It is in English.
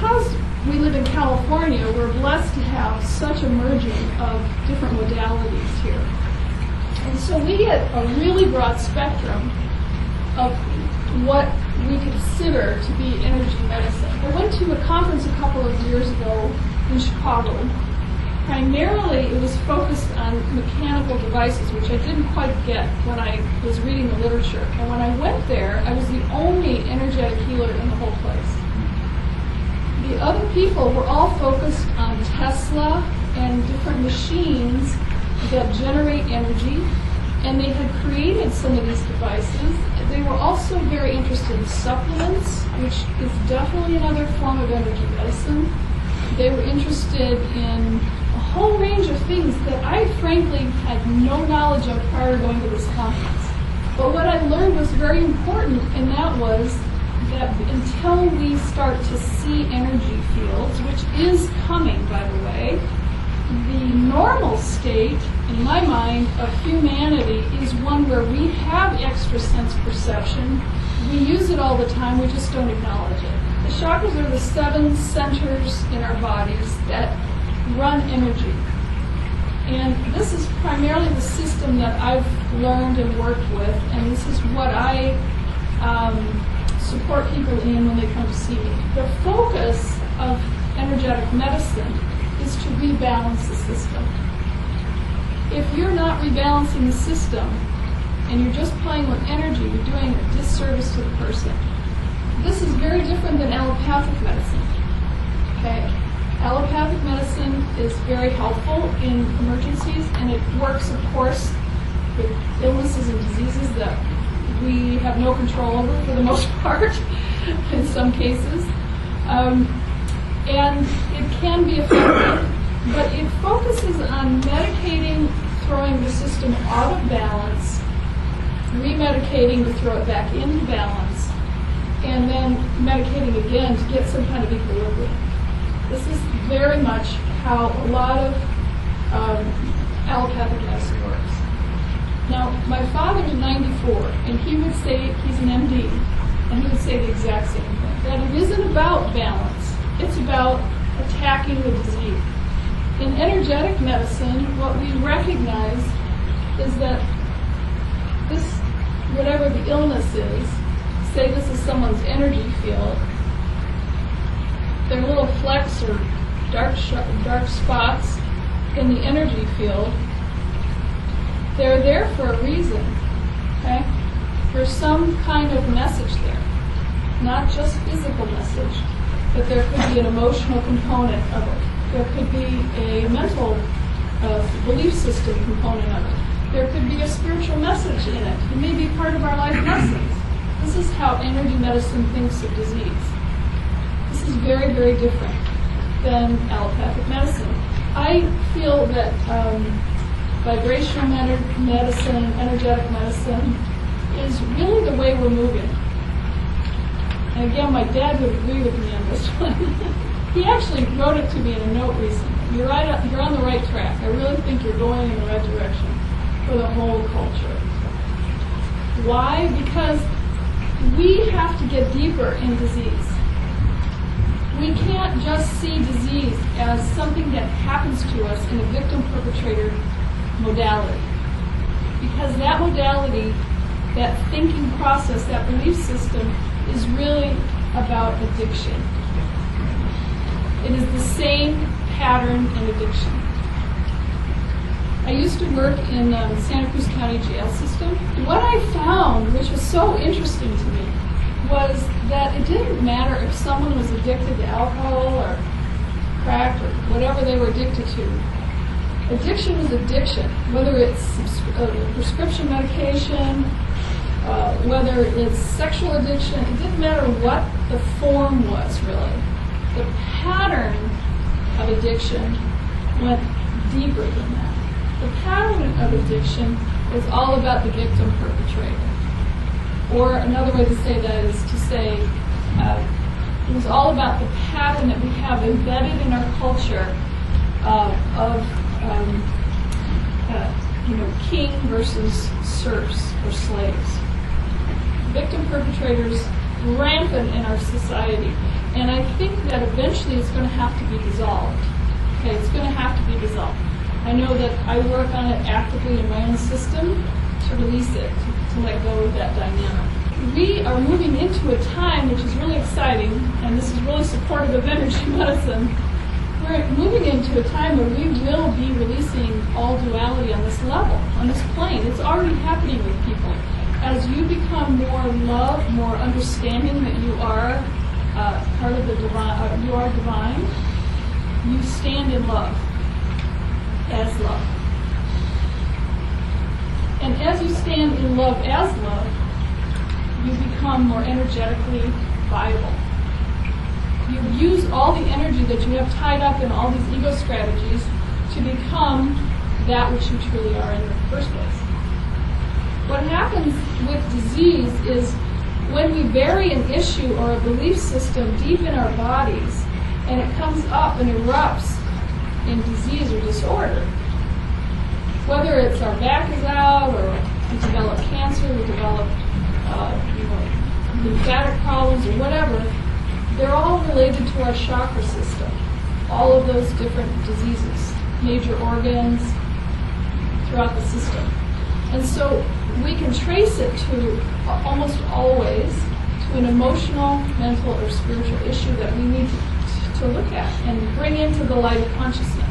because we live in California, we're blessed to have such a merging of different modalities here. And so we get a really broad spectrum of what we consider to be energy medicine. I went to a conference a couple of years ago in Chicago. Primarily, it was focused on mechanical devices, which I didn't quite get when I was reading the literature. And when I went there, I was the only energetic healer in the whole place. The other people were all focused on Tesla and different machines that generate energy, and they had created some of these devices. They were also very interested in supplements, which is definitely another form of energy medicine. They were interested in a whole range of things that I frankly had no knowledge of prior to going to this conference. But what I learned was very important, and that was that until we start to see energy fields, which is coming, by the way, the normal state, in my mind, of humanity is one where we have extra sense perception. We use it all the time, we just don't acknowledge it. The chakras are the 7 centers in our bodies that run energy. And this is primarily the system that I've learned and worked with, and this is what I support people in when they come to see me. The focus of energetic medicine is to rebalance the system. If you're not rebalancing the system and you're just playing with energy, you're doing a disservice to the person. This is very different than allopathic medicine. Okay? Allopathic medicine is very helpful in emergencies, and it works, of course, with illnesses and diseases that we have no control over for the most part, in some cases. And it can be effective, but it focuses on medicating, throwing the system out of balance, remedicating to throw it back into balance, and then medicating again to get some kind of equilibrium. This is very much how a lot of allopathic medicine works. Now, my father's 94, and he would say, he's an MD, and he would say the exact same thing, that it isn't about balance, it's about attacking the disease. In energetic medicine, what we recognize is that this, whatever the illness is, say this is someone's energy field, their little flecks or dark spots in the energy field, they're there for a reason, okay? There's some kind of message there, not just physical message, but there could be an emotional component of it. There could be a mental belief system component of it. There could be a spiritual message in it. It may be part of our life lessons. This is how energy medicine thinks of disease. This is very, very different than allopathic medicine. I feel that vibrational medicine, energetic medicine, is really the way we're moving. And again, my dad would agree with me on this one. He actually wrote it to me in a note recently. You're on the right track. I really think you're going in the right direction for the whole culture. Why? Because we have to get deeper in disease. We can't just see disease as something that happens to us in a victim-perpetrator modality. Because that modality, that thinking process, that belief system, is really about addiction. It is the same pattern in addiction. I used to work in the Santa Cruz County jail system. What I found, which was so interesting to me, was that it didn't matter if someone was addicted to alcohol or crack or whatever they were addicted to. Addiction was addiction, whether it's prescription medication, whether it's sexual addiction. It didn't matter what the form was, really. The pattern of addiction went deeper than that. The pattern of addiction is all about the victim perpetrator. Or another way to say that is to say it was all about the pattern that we have embedded in our culture of king versus serfs or slaves. Victim perpetrators rampant in our society. And I think that eventually it's going to have to be dissolved. Okay, it's going to have to be dissolved. I know that I work on it actively in my own system to release it, to let go of that dynamic. We are moving into a time which is really exciting, and this is really supportive of energy medicine. We're moving into a time where we will be releasing all duality on this level, on this plane. It's already happening with people. As you become more love, more understanding that you are part of the divine, you are divine, you stand in love, as love. And as you stand in love as love, you become more energetically viable. You use all the energy that you have tied up in all these ego strategies to become that which you truly are in the first place. What happens with disease is when we bury an issue or a belief system deep in our bodies, and it comes up and erupts in disease or disorder, whether it's our back is out, or we develop cancer, we develop lymphatic problems, or whatever, they're all related to our chakra system. All of those different diseases, major organs throughout the system. And so we can trace it to almost always to an emotional, mental, or spiritual issue that we need to look at and bring into the light of consciousness.